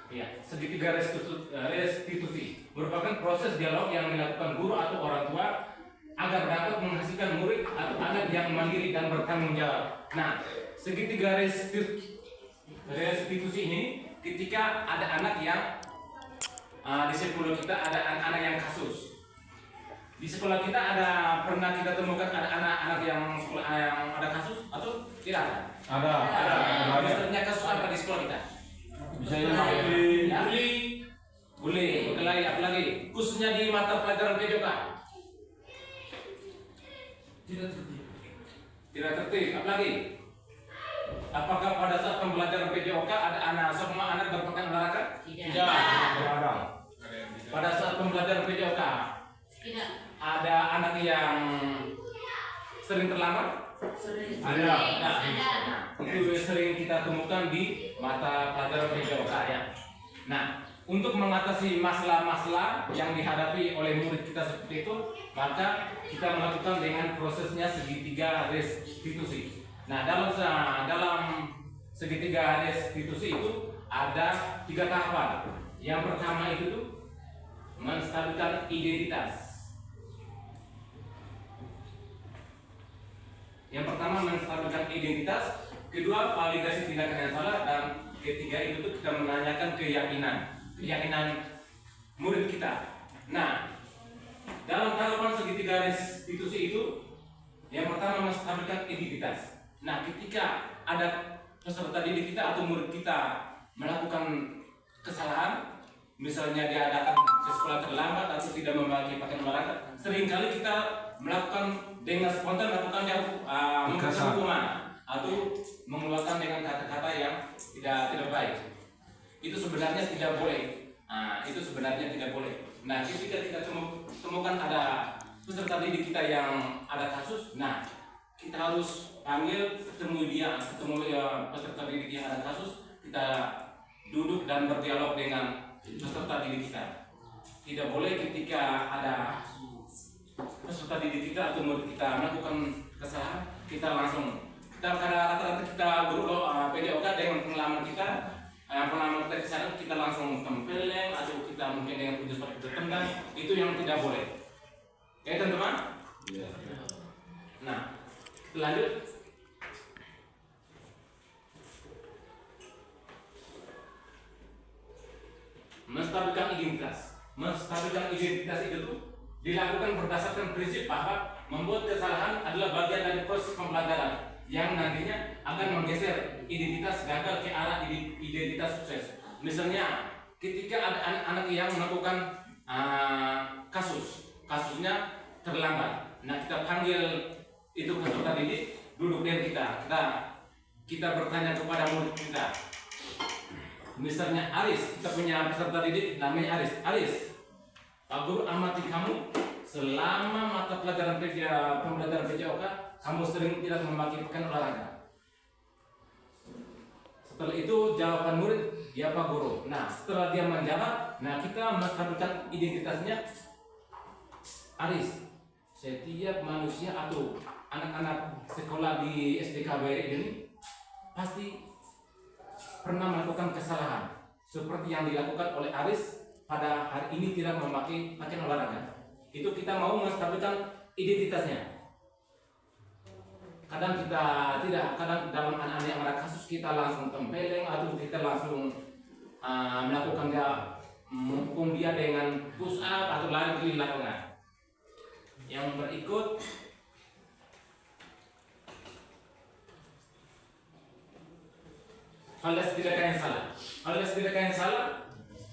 Ya, segitiga restitusi merupakan proses dialog yang dilakukan guru atau orang tua agar dapat menghasilkan murid atau anak yang mandiri dan bertanggung jawab. Nah, segitiga restitusi ini ketika ada anak yang di sekolah kita ada anak-anak yang kasus. Di sekolah kita pernah kita temukan ada anak-anak yang ada kasus atau tidak ada? Ada. Misalnya kasus apa di sekolah kita? Misalnya bully, apa lagi? Khususnya di mata pelajaran PJOK. Tidak tertib. Apa lagi? Apakah pada saat pembelajaran PJOK ada semua anak berpakaian olahraga? Tidak. Ada. Pada saat pembelajaran PJOK Tidak. ada anak yang sering terlambat? Ada. Itu sering kita temukan di mata pelajaran PJOK ya. Nah, untuk mengatasi masalah-masalah yang dihadapi oleh murid kita seperti itu, maka kita melakukan dengan prosesnya segitiga restitusi. Nah, dalam segitiga restitusi itu ada 3 tahapan. Yang pertama itu tuh menstabilkan identitas. Yang pertama menstabilkan identitas, kedua validasi tindakan yang salah, dan ketiga itu tuh kita menanyakan keyakinan murid kita. Nah, dalam tahapan segitiga restitusi itu, yang pertama menstabilkan identitas. Nah, ketika ada peserta didik kita atau murid kita melakukan kesalahan, misalnya dia datang ke sekolah terlambat atau tidak memakai pakaian olahraga, seringkali kita melakukan dengan spontan melakukan hukuman atau mengeluarkan dengan kata-kata yang tidak baik. Itu sebenarnya tidak boleh. Itu sebenarnya tidak boleh. Nah, ketika kita temukan ada peserta didik kita yang ada kasus, nah kita harus panggil, ketemu peserta didik yang ada kasus, kita duduk dan berdialog dengan peserta didik kita. Tidak boleh ketika ada peserta didik kita atau murid kita melakukan kesalahan, kita rata-rata kita guru PJOK dengan pengalaman kita, kesalahan kita langsung tempeleng atau kita mungkin dengan uji seperti itu tendang, itu yang tidak boleh. Oke teman-teman? Iya. Nah, kita lanjut. Menstabilkan identitas itu tuh dilakukan berdasarkan prinsip bahwa membuat kesalahan adalah bagian dari proses pembelajaran yang nantinya akan menggeser identitas gagal ke arah identitas sukses. Misalnya, ketika ada anak-anak yang melakukan kasusnya terlambat, nah kita panggil itu peserta didik, duduk dengan kita bertanya kepada murid kita. Misalnya Aris, kita punya peserta didik namanya Aris, Pak Guru amati kamu selama mata pelajaran pembelajaran PJOK, kamu sering tidak memakai pakaian olahraga. Setelah itu jawaban murid, ya Pak Guru. Nah, setelah dia menjawab, nah kita menstabilkan identitasnya. Aris, setiap manusia atau anak-anak sekolah di SDKBRI ini pasti pernah melakukan kesalahan seperti yang dilakukan oleh Aris pada hari ini tidak memakai pakaian olahraga. Itu kita mau menstabilkan identitasnya. Kadang kita tidak, kadang dalam anak-anak yang ada kasus kita langsung tempeleng atau kita langsung melakukan menghukum dia dengan push up atau lari keliling lapangan. Yang berikut alias tindakan yang salah. Alias tindakan yang salah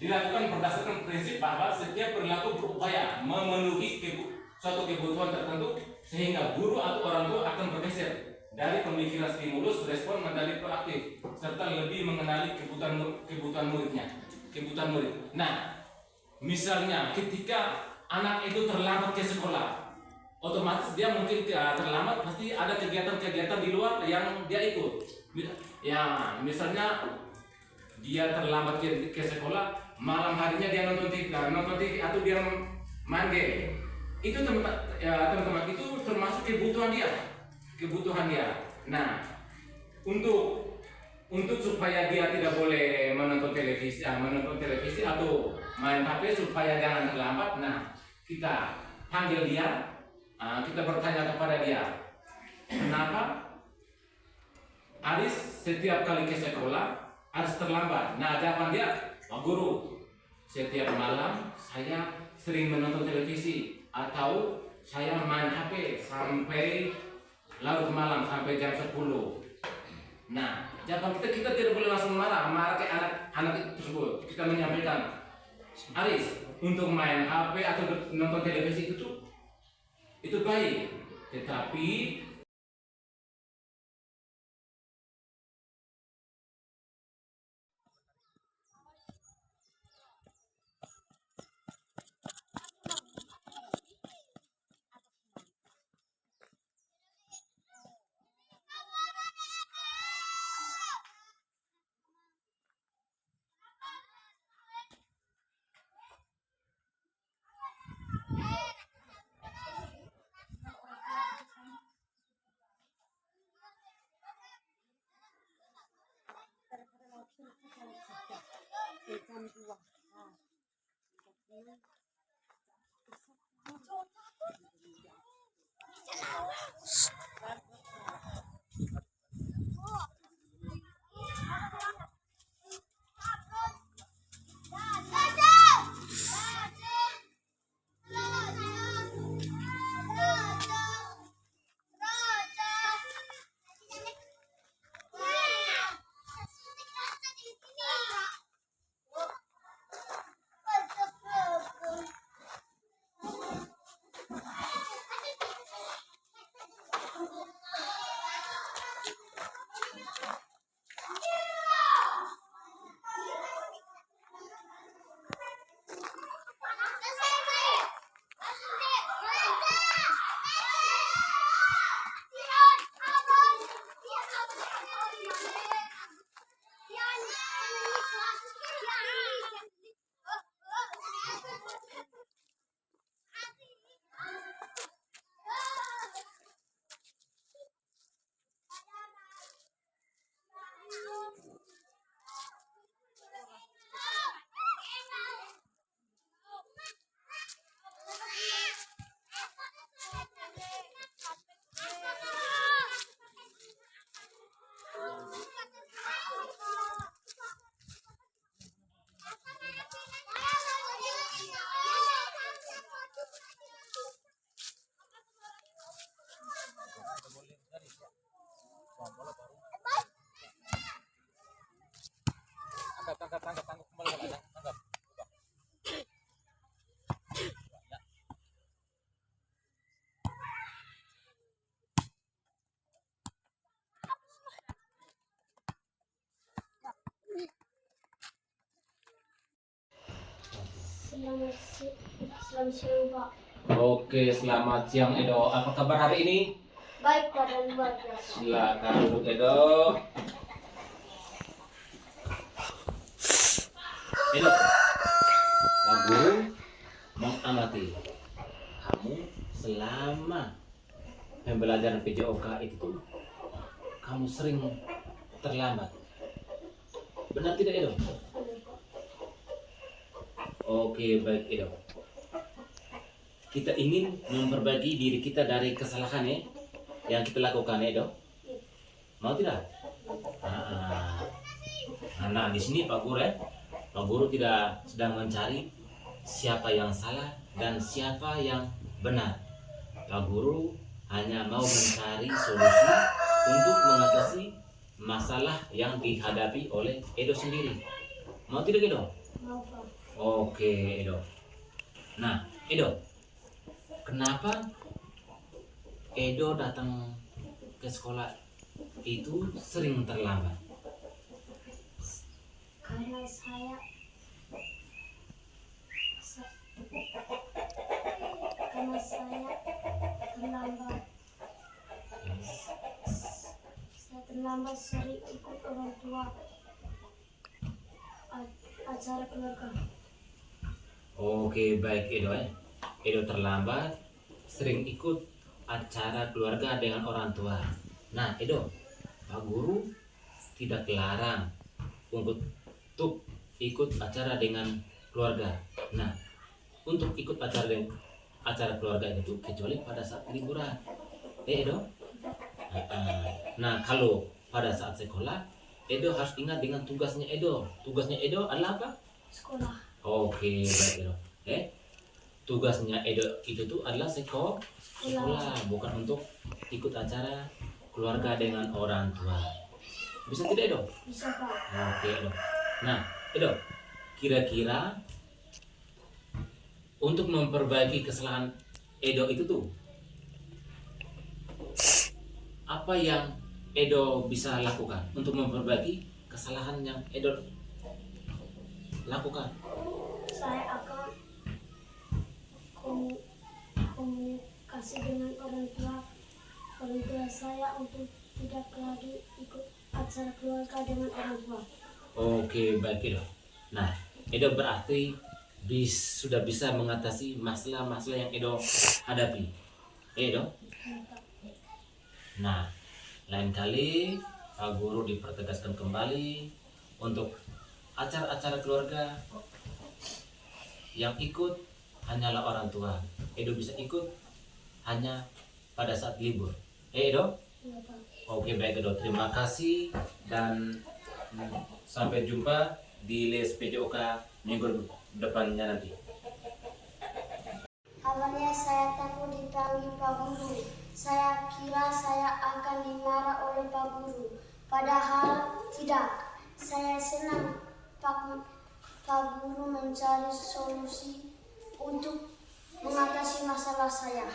dilakukan berdasarkan prinsip bahwa setiap perilaku berupaya memenuhi suatu kebutuhan tertentu sehingga guru atau orang tua akan bergeser dari pemikiran stimulus respon menjadi proaktif serta lebih mengenali kebutuhan muridnya. Nah, misalnya ketika anak itu terlambat ke sekolah, otomatis dia mungkin terlambat pasti ada kegiatan-kegiatan di luar yang dia ikut. Ya, misalnya dia terlambat ke sekolah, malam harinya dia nonton TV atau dia main game. Itu teman-teman itu termasuk kebutuhan dia. Nah, untuk supaya dia tidak boleh menonton televisi menonton televisi atau main HP supaya jangan terlambat. Nah, kita panggil dia, kita bertanya kepada dia, kenapa Aris setiap kali ke sekolah harus terlambat? Nah, jawaban dia, Pak Guru, setiap malam saya sering menonton televisi atau saya main HP sampai larut malam sampai jam 10. Nah, jawaban kita tidak boleh langsung marah ke anak tersebut. Kita menyampaikan, Aris, untuk main HP atau nonton televisi itu baik, tetapi tangkap kembali. Tangkap. Selamat siang, Pak. Oke, selamat siang Edo. Apa kabar hari ini? Baik, Pak, dan luar biasa. Silakan duduk Edo. Edo, Pak Guru mengamati kamu selama pembelajaran PJOK itu kamu sering terlambat. Benar tidak Edo? Oke, baik Edo. Kita ingin memperbaiki diri kita dari kesalahan yang kita lakukan Edo. Mau tidak? Nah, di sini Pak Guru Pak Guru tidak sedang mencari siapa yang salah dan siapa yang benar. Pak Guru hanya mau mencari solusi untuk mengatasi masalah yang dihadapi oleh Edo sendiri. Mau tidak Edo? Mau, Pak. Oke Edo. Nah Edo, kenapa Edo datang ke sekolah itu sering terlambat? Karena saya terlambat. Saya terlambat sering ikut orang tua acara keluarga. Oke, baik Edo Edo terlambat sering ikut acara keluarga dengan orang tua. Nah Edo, Pak Guru tidak larang untuk ikut acara dengan keluarga. Nah, untuk ikut acara keluarga itu kecuali pada saat liburan. Edo. Nah, kalau pada saat sekolah, Edo harus ingat dengan tugasnya Edo. Tugasnya Edo adalah apa? Sekolah. Oke, baik Edo. Tugasnya Edo itu tuh adalah sekolah, bukan untuk ikut acara keluarga dengan orang tua. Bisa tidak Edo? Bisa Pak. Oke Edo. Nah Edo, kira-kira untuk memperbaiki kesalahan Edo itu tuh apa yang Edo bisa lakukan untuk memperbaiki kesalahan yang Edo lakukan? Saya akan komunikasi dengan orang tua saya untuk tidak lagi ikut acara keluarga dengan orang tua. Oke, baik Edo. Nah, Edo berarti sudah bisa mengatasi masalah-masalah yang Edo hadapi. Edo? Nah, lain kali Pak Guru dipertegaskan kembali untuk acara-acara keluarga yang ikut hanyalah orang tua. Edo bisa ikut hanya pada saat libur. Edo? Iya Pak. Oke, baik Edo. Terima kasih dan sampai jumpa di les PJOK minggu depannya nanti. Awalnya saya takut dipanggil Pak Guru. Saya kira saya akan dimarah oleh Pak Guru. Padahal tidak. Saya senang Pak Guru mencari solusi untuk mengatasi masalah saya.